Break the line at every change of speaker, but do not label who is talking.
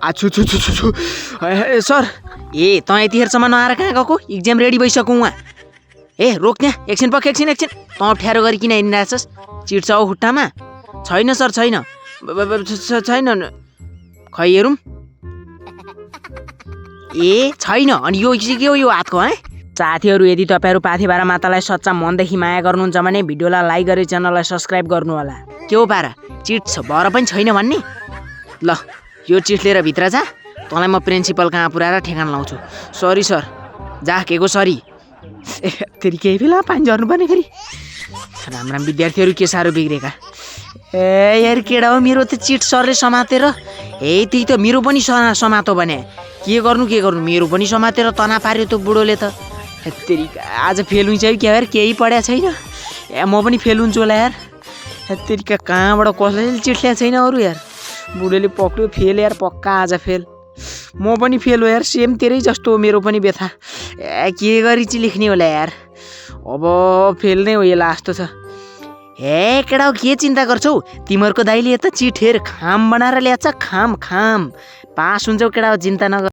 आछु छु छु छु छु सर ए तँ यतिखेरसम्म नआएर कहाँ गएको इक्जाम रेडी भइसक्यो उहाँ ए रोक त्यहाँ एकछिन पक एकछिन तँ अप्ठ्यारो गरी किन हिँडिरहेछस् चिट्छ औ खुट्टामा छैन सर छैन छैन खै हेरौँ ए छैन अनि यो के हो यो हातको है साथीहरू यदि तपाईँहरू पाथी बारा मातालाई सच्चा मनदेखि माया गर्नुहुन्छ भने भिडियोलाई लाइक गरी च्यानललाई सब्सक्राइब गर्नु होला के हो पारा चिट छ भएर पनि छैन भन्ने ल यो चिट लिएर भित्र जा तँलाई म प्रिन्सिपल कहाँ पुऱ्याएर ठेगान लाउँछु सरी सर जा के को सरी ए फेरि केही बेला पानी झर्नुपर्ने फेरि राम विद्यार्थीहरू के साह्रो बिग्रेका ए यार केडा हो मेरो त चिट सरले समातेर ए त्यही त मेरो पनि समातो भने के गर्नु मेरो पनि समातेर तना पार्यो त बुढोले त तेरिका आज फेल हुन्छ कि क्या यार केही पढ्या छैन ए म पनि फेल हुन्छु होला यार तेरिका कहाँबाट कसैले चिट ल्याएको छैन अरू यार बुढोले पक्रियो फेल यार पक्का आज फेल म पनि फेल हो यार सेम तेरै जस्तो हो मेरो पनि व्यथा ए के गरी चाहिँ लेख्ने होला यार अब फेल नै हो यो लास्ट छ हे केडा हो के चिन्ता गर्छौ तिमीहरूको दाइले त चिट हेर खाम बनाएर ल्याएछ खाम पास हुन्छौ केडा हो चिन्ता नगर